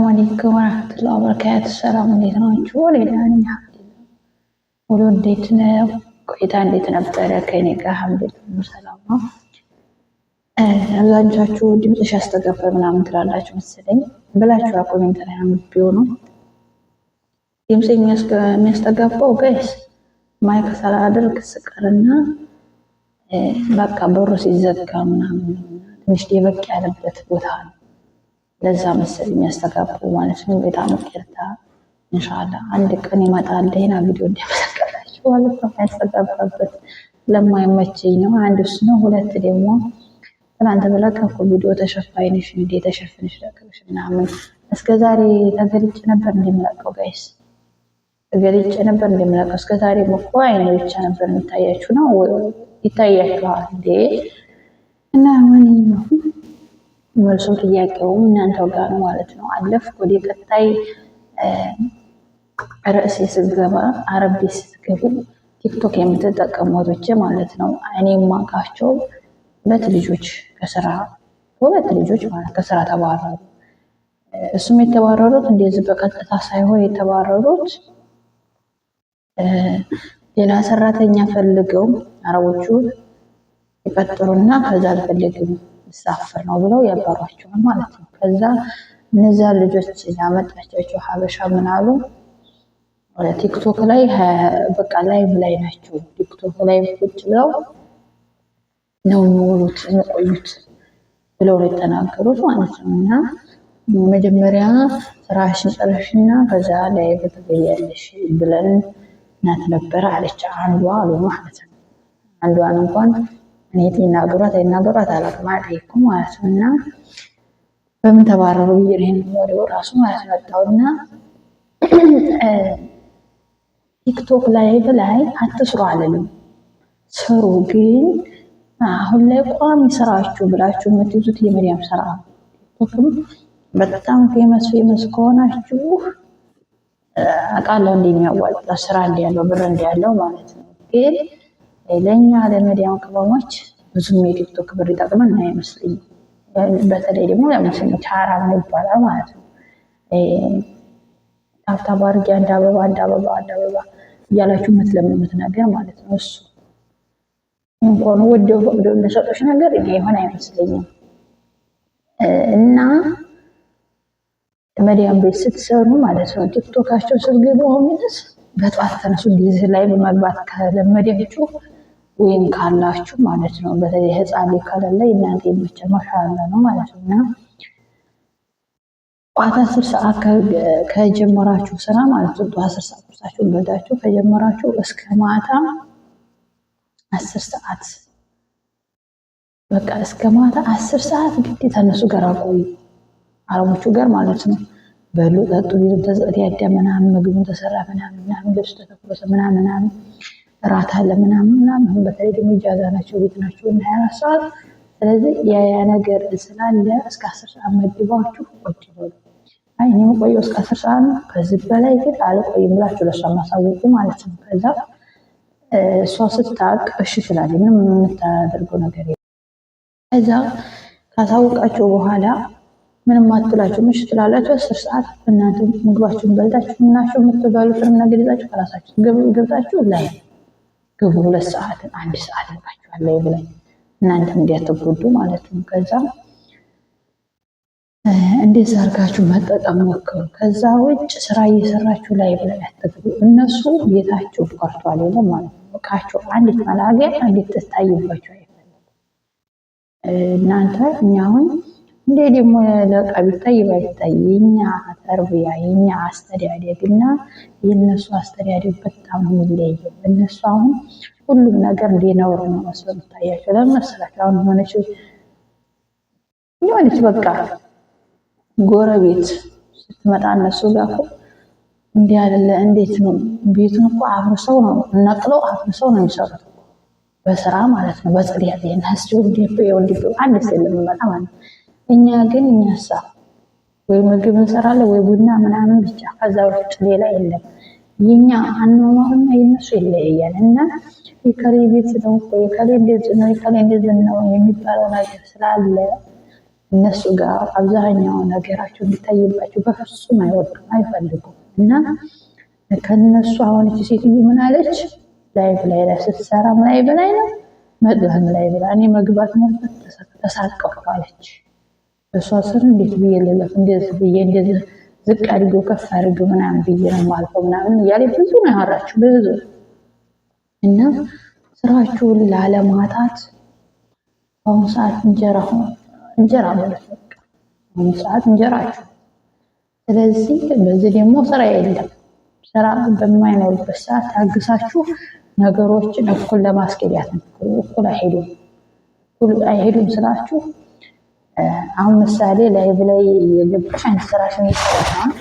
አለይኩም ወራህመቱላሂ ወበረካቱ። ሰላም እንዴት ናችሁ? ሌላ ነኝ ሁሉ እንዴት ነው? ቆይታ እንዴት ነበረ? ከኔ ጋር አልሐምዱሊላህ ሰላም ነው። አብዛኞቻችሁ ድምፅሽ ያስተጋባል ምናምን ትላላችሁ መሰለኝ ብላችሁ ኮሜንት ላይ አንብቤው ነው ድምፅ የሚያስተጋባው ጋይስ ማይክ ሳላደርግ ስቀርና በቃ በሩ ሲዘጋ ምናምን ትንሽ ደበቅ ያለበት ቦታ ነው። ለዛ መሰለኝ የሚያስተጋባው ማለት ነው። በጣም ይቅርታ። ኢንሻአላህ አንድ ቀን ይመጣል ሌላ ቪዲዮ እንዲያመጣላችሁ ማለት ነው። ያስተጋባበት ለማይመቸኝ ነው። አንድ እሱ ነው። ሁለት ደግሞ ትናንት በለቀኩ ቪዲዮ ተሸፋይነሽ እንዴ ተሸፍነሽ ለቀቅሽ ምናምን እስከዛሬ ተገልጬ ነበር እንደምለቀው ጋይስ ተገልጬ ነበር እንደምለቀው እስከዛሬ እኮ አይኔ ብቻ ነበር የሚታያችሁ ነው ይታያችኋል እንዴ? እና ምን ነው መልሶ ጥያቄውም እናንተው ጋር ነው ማለት ነው። አለፍኩ ወደ ቀጣይ ርዕሴ ስገባ አረብ ስትገቡ ቲክቶክ የምትጠቀሙ ወቶች ማለት ነው። እኔ የማውቃቸው ሁለት ልጆች ማለት ከስራ ተባረሩ። እሱም የተባረሩት እንደዚህ በቀጥታ ሳይሆን የተባረሩት ሌላ ሰራተኛ ፈልገው አረቦቹ ይቀጥሩና ከዛ አልፈልግም ይሳፈር ነው ብለው ያባሯቸዋል ማለት ነው። ከዛ እነዛ ልጆች ያመጣቻቸው ሀበሻ ምን አሉ? ቲክቶክ ላይ በቃ ላይቭ ላይ ናቸው። ቲክቶክ ላይ ቁጭ ብለው ነው የሚውሉት የሚቆዩት ብለው ነው የተናገሩት ማለት ነው። እና መጀመሪያ ስራሽን ጨርሽና ከዛ ላይ በተገያለሽ ብለን እናት ነበረ አለች አንዷ አሉ ማለት ነው። አንዷን እንኳን እኔ ይናገሯት አላውቅም አልጠየኩም ማለት ነው። እና በምን ተባረሩ ብዬ ይሄን ወሬው ራሱ ማለት መጣውና ቲክቶክ ላይ አትስሩ አለልም ስሩ፣ ግን አሁን ላይ ቋሚ ስራችሁ ብላችሁ የምትይዙት የመዲያም ስራ ቲክቶክም በጣም ፌመስ ከሆናችሁ አውቃለሁ እንደሚያዋጣ ስራ እንዲያለው ብር እንዲያለው ማለት ነው። ግን ለኛ ለመዲያም ቅመሞች ብዙም የቲክቶክ ብር ይጠቅመን አይመስለኝም። በተለይ ደግሞ ለሙስሊሞች ሐራም ነው ይባላል ማለት ነው። ታብታብ አድርጊ አንድ አበባ እያላችሁ የምትለምኑት ነገር ማለት ነው። እሱ እንኳን ወደው ፈቅደው እንደሰጡሽ ነገር እኔ ይሆን አይመስለኝም። እና መዲያም ቤት ስትሰሩ ማለት ነው ቲክቶካቸው ስትገቡ አሁንስ በጠዋት ተነሱ ጊዜ ላይ በመግባት ከለመዳችሁ ወይም ካላችሁ ማለት ነው። በተለይ ህፃን ልጅ ካለ እናንተ ይመቻል ማሻአላ ነው ማለት ነው። እና ጧት 10 ሰዓት ከጀመራችሁ ስራ ማለት ነው ጧት 10 ሰዓት ቁርሳችሁን በልታችሁ ከጀመራችሁ እስከ ማታ 10 ሰዓት በቃ እስከ ማታ 10 ሰዓት ግዴታ እነሱ ጋር ቆዩ፣ አረቦቹ ጋር ማለት ነው። በሉ ጠጡ፣ ቢሉ ተጸዳዳ ምናምን ምግቡን ተሰራ ምናምን ልብስ ተተኮሰ ምናምን ራት አለ ምናምን። በተለይ ደግሞ ኢጃዛ ናቸው ቤት ናቸው እና 24 ሰዓት። ስለዚህ ያ ነገር ስላለ እስከ 10 ሰዓት መድባችሁ ቁጭ በሉ። አይ እኔ የምቆየው እስከ 10 ሰዓት ነው፣ ከዚህ በላይ ግን አልቆይም ብላችሁ ለሷ ማሳወቁ ማለት ነው። ከዛ እሷ ስታውቅ እሺ ትላለች፣ ምንም የምታደርገው ነገር የለም። ከዛ ካሳወቃችሁ በኋላ ምንም አትላችሁ እሺ ትላላችሁ። 10 ሰዓት እናንተ ምግባችሁን በልታችሁ ምናችሁ የምትበሉትን ነገር ይዛችሁ ከራሳችሁ ገብታችሁ ላይ ግቡ። 2 ሰዓት 1 ሰዓት ይባችኋል ላይ ብላይ እናንተ እንዲያትጎዱ ማለት ነው። ከዛ እንደዛ አድርጋችሁ መጠቀም ሞክሩ። ከዛ ውጭ ስራ እየሰራችሁ ላይ ብላይ አትግቡ። እነሱ ቤታችሁ ፈርቷል የለም ማለት ነው። እቃቸው አንዲት መላገር አንዲት ትታይባችሁ አይፈልጉም። እናንተ እኛውን እንዴ ደግሞ ለቃ ቢታይ ባይታይ የኛ ተርቢያ የኛ አስተዳደግና የነሱ አስተዳደግ በጣም የሚለየው። እነሱ አሁን ሁሉም ነገር እንዲነውር ነው መስሎ ታያቸው። ለምን መሰላችሁ? አሁን ሆነች በቃ ጎረቤት ስትመጣ እነሱ ጋር እኮ እንዲህ አይደለ እንዴት ነው ቤቱን እኮ አፍርሰው ነው ነቅለው አፍርሰው ነው የሚሰሩት በስራ ማለት ነው። በጽዳት የናስጆ እንዲሁ አንድ ሰለም መጣ ማለት ነው። እኛ ግን እኛሳ ወይ ምግብ እንሰራለን ወይ ቡና ምናምን ብቻ፣ ከዛ ውጭ ሌላ የለም። የኛ አኗኗርና የነሱ ይለያያል። እና የከሌ ቤት ነው የከሌ እንደዚህ ነው የከሌ እንደዚህ ነው የሚባለው ነገር ስላለ እነሱ ጋር አብዛኛው ነገራቸው እንዲታይባቸው በፍጹም አይወዱም አይፈልጉም። እና ከነሱ አሁን እቺ ሴትዮ ምን አለች? ላይቭ ላይ ስትሰራም ላይቭ ላይ ነው መግባትም ላይ ብላ እኔ መግባት ነው ተሳቀቅኩ አለች። እሷ ስር እንዴት ብዬ ልለፍ እንደዚህ ብዬ እንደዚህ ዝቅ አድርገው ከፍ አድርገው ምናምን ብዬ ነው የማልፈው ምናምን እያለ ብዙ ነው ያወራችሁ ብዙ። እና ስራችሁን ላለማጣት በአሁኑ ሰዓት እንጀራ ማለት ነው። በአሁኑ ሰዓት እንጀራችሁ። ስለዚህ በዚህ ደግሞ ስራ የለም። ስራ በማይኖርበት ሰዓት ታግሳችሁ ነገሮችን እኩል ለማስኬድ እኩል አይሄዱም ስላችሁ አሁን ምሳሌ ላይቭ ላይ የገባሽ አንድ ስራሽን ይሰራል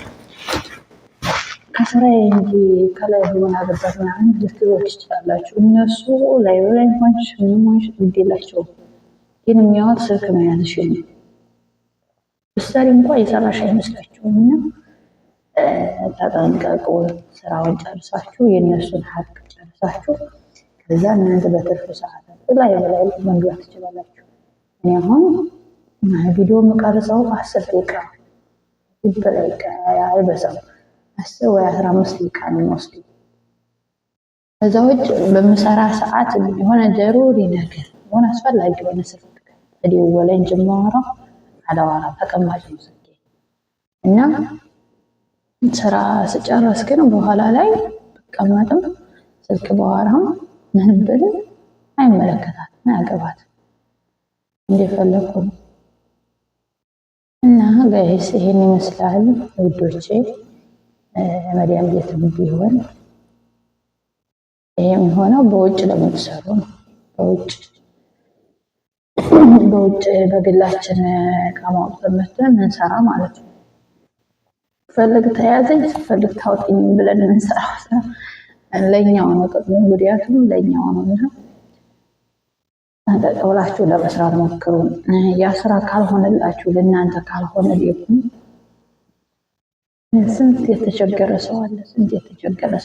ከስራዬ እንጂ ከላይ ሆነ አገባት ምናምን ልትሉት ትችላላችሁ። እነሱ ላይቭ ላይ ሆንሽ ምንም ሆንሽ ግዴላቸው ግን የሚያወጥ ስልክ መያዝሽ ነው። ምሳሌ እንኳን የሰራሽ አይመስላችሁም። እና ተጠንቀቁ። ስራውን ጨርሳችሁ የእነሱን ሀቅ ጨርሳችሁ ከዛ እናንተ በትርፍ ሰዓታችሁ ላይቭ ላይ መግባት ትችላላችሁ። እኔ አሁን ቪዲዮ የምቀርጸው 10 ደቂቃ በላይ አይበዛም። 10 ወይ 15 ደቂቃ ነው የሚወስደው። ከዛ ውጭ በምሰራ ሰዓት የሆነ ጀሩሪ ነገር የሆነ አስፈላጊ የሆነ ስልክ ተደወለ እንጂ የማወራው አላወራም። ተቀማጭ ነው ስልኬ። እና ስራ ስጨርስ ግን በኋላ ላይ ብቀመጥም ስልክ ባወራም ምንም ብልም አይመለከታትም፣ አያገባትም። እንደፈለኩ ነው። እና ጋይስ ይሄን ይመስላል ውዶቼ። መዲያም ቤትም ቢሆን ይሄም ሆነው በውጭ ለምትሰሩ ነው። በውጭ በግላችን ከማውጣት መጥተን እንሰራ ማለት ነው። ፈልግ ተያዘኝ ፈልግ ታውጥኝ ብለን እንሰራው ስራ ለኛው ነው ጥቅሙ፣ ጉዳቱም ለኛው ነው። እና ተቀበላችሁ ለመስራት ሞክሩ። ያ ስራ ካልሆነላችሁ ለእናንተ ካልሆነ ደግሞ ስንት የተቸገረ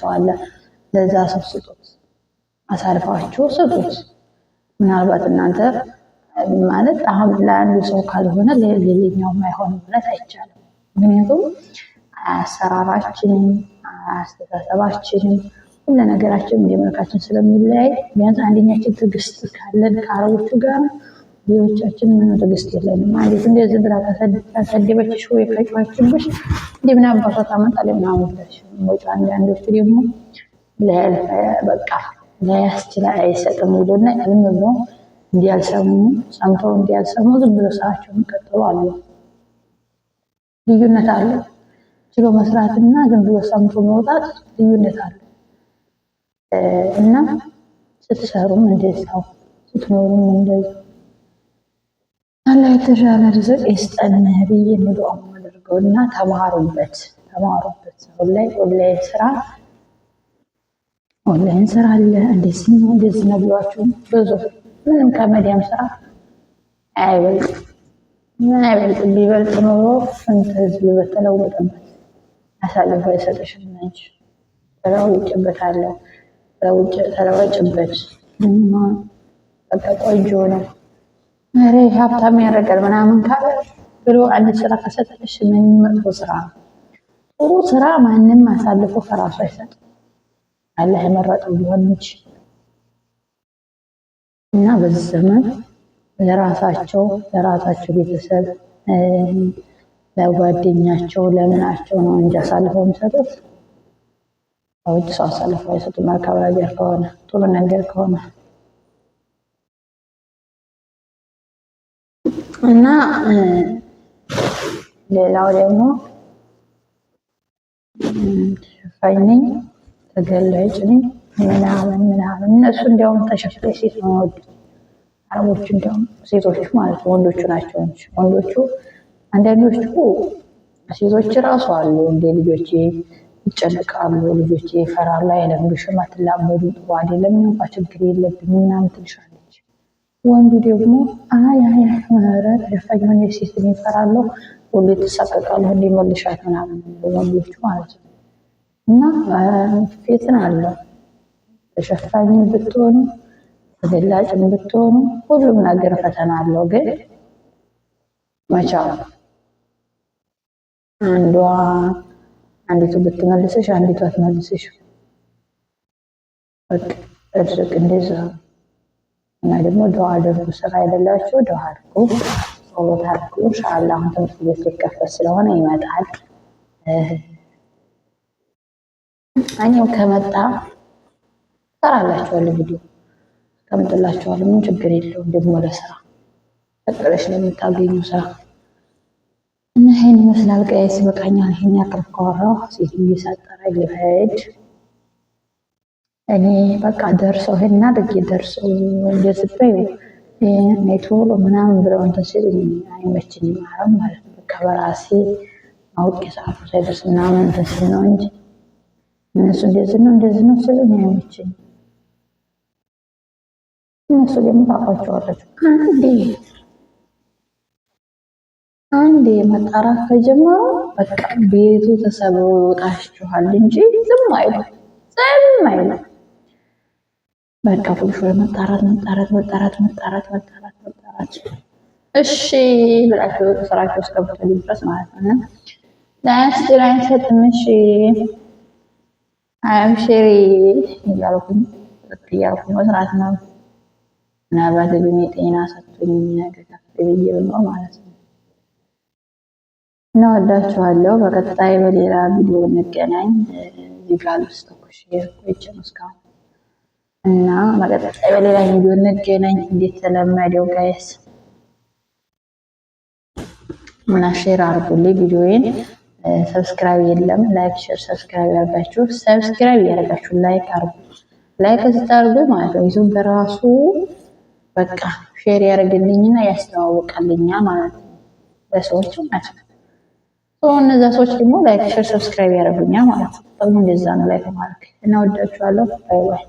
ሰው አለ። ለዛ ሰው ስጡት፣ አሳልፋችሁ ስጡት። ምናልባት እናንተ ማለት አሁን ለአንዱ ሰው ካልሆነ ለሌላኛው አይሆንም ማለት አይቻልም። ምክንያቱም አሰራራችንም አስተሳሰባችንም ሁሉ ነገራችን እንደመልካችን ስለሚለያይ ቢያንስ አንደኛችን ትዕግስት ካለን ከአረቦቹ ጋር ሌሎቻችን ምንም ትዕግስት የለንም። አንዲት እንደዚህ ብላ ተሰደበችሽ ወይ ከጫችብሽ እንደምን አባቷ ታመጣለች ምናምን ብለሽ ወጪ። አንዳንዶቹ ደግሞ በቃ ላያስችል አይሰጥም ይሉና ዝም ብሎ ሰምተው እንዲያልሰሙ ዝም ብሎ ስራቸውን ይቀጥሉ አሉ። ልዩነት አለው። ችሎ መስራትና ዝም ብሎ ሰምቶ መውጣት ልዩነት አለው። እና ስትሰሩም እንደዛው ስትኖሩም እንደዛው አላህ የተሻለ ርዝቅ ይስጠን ብዬ ነው ዱዓ የማደርገው። እና ተማሩበት። አሁን ላይ ኦንላይን ስራ አለ። እንደዚህ ነው ብሏችሁ ብዙ ምንም ከመዲያም ስራ አይበልጥም። ቢበልጥ ኖሮ ስንት ህዝብ በተለወጠበት አሳልፎ አይሰጥሽም እንጂ ተለውጭበታለሁ። ተለወጭበት በቃ ቆንጆ ነው ኧረ ሀብታም ያደርጋል ምናምን ካለ ብሎ አንድ ስራ ከሰጠሽ ምን መጥፎ ስራ ነው። ጥሩ ስራ ማንም አሳልፎ ከራሱ አይሰጥም፣ አላህ የመረጠው ቢሆን እንጂ። እና በዚህ ዘመን ለራሳቸው ቤተሰብ ለጓደኛቸው ለምናቸው ነው እንጂ አሳልፈው የሚሰጡት ውጭ ሰው አሳልፈው አይሰጡም። መልካም ነገር ከሆነ ጥሩ ነገር ከሆነ እና ሌላው ደግሞ ሸፋኝ ነኝ ተገላጭ ነኝ ምናምን እነሱ እንዲያውም ተሸፋኝ ሴት ነው የሚወዱት አረቦቹ፣ እንዲያውም ሴቶቹ ማለት ነው። ወንዶቹ ናቸው እንጂ ወንዶቹ አንዳንዶቹ ሴቶች ራሱ አሉ እንደ ልጆቼ ይጨነቃሉ፣ ልጆቼ ይፈራሉ፣ አይለምዱሽም፣ አትላመዱ፣ ጥሩ አይደለም፣ እንኳን ችግር የለብኝም ምናምን ትልሻለች። ወንዱ ደግሞ አይ ኧረ ሸፋኝ ሆኜ ሴት ይፈራሉ፣ ሁሌ ትሳቀቃለሁ እንዲመልሻት ምናምን ወንዶቹ ማለት ነው። እና ፊትን አለው ተሸፋኝ ብትሆኑ ተገላጭም ብትሆኑ ሁሉም ነገር ፈተና አለው። ግን መቻል አንዲቱ ብትመልስሽ አንዲቱ አትመልስሽ። በቃ እርዝቅ እንደዛ ነው። እና ደግሞ ዱዓ አድርጉ። ስራ አይደላችሁ ዱዓ አድርጉ፣ ጸሎት አድርጉ። ኢንሻአላህ አሁን ትምህርት ቤት ሊከፈት ስለሆነ ይመጣል። እኔው ከመጣ ሰራላችኋለሁ፣ ቪዲዮ ከምጥላችኋለሁ። ምን ችግር የለውም። ደግሞ ለስራ ተቀለሽ ለምታገኙ ስራ እና ይሄን ይመስላል። ጋይስ ይበቃኛል። ይሄን ያክል ካወራሁ ሴት እየሳጠራኝ ልሄድ። እኔ በቃ ደርሰው ይሄን አድርጌ ደርሰው እንደዝበዩ ኔቶሎ ምናምን ብለው እንትን ሲል አይመችኝም ማለት ነው። በቃ በራሴ አውቄ ሰዓቱ ሳይደርስ ምናምን እንትን ሲል ነው እንጂ እነሱ እንደዚህ ነው ሲሉኝ አይመችኝም። እነሱ ደግሞ ታውቋቸዋላችሁ። አንዴ መጣራት ከጀመሩ በቃ ቤቱ ተሰብሮ ይወጣችኋል እንጂ ዝም አይሉ። በቃ ሁሉ መጣራት። እሺ ብላችሁ ስራችሁ ውስጥ ገብተው ድረስ ማለት ነው። ላይስጥር አይሰጥም። እሺ አብሽሪ እያልኩኝ መስራት ነው። ምናልባት እድሜ ጤና ሰጥቶኝ ነገር ብዬ ነው ማለት ነው። እና ወዳችኋለሁ። በቀጣይ በሌላ ቪዲዮ እንገናኝ። እዚህ ጋር ውስጥ ቆይቼ ነው እስካሁን እና በቀጣይ በሌላ ቪዲዮ እንገናኝ። እንዴት ተለመደው ጋይስ እና ሼር አድርጉልኝ ቪዲዮዬን። ሰብስክራይብ የለም፣ ላይክ ሼር ሰብስክራይብ ያደርጋችሁ ላይክ አድርጉ። ላይክ ስታደርጉ ማለት ነው ዩቲዩብ በራሱ በቃ ሼር ያደርግልኝና ያስተዋውቃልኛል ማለት ነው ለሰዎች ማለት ነው። እነዛ ሰዎች ደግሞ ላይክ ሼር ሰብስክራይብ ያደርጉኛል ማለት ነው። እንደዛ ነው ላይክ ማለት እና ወዳችኋለሁ። ባይ ባይ።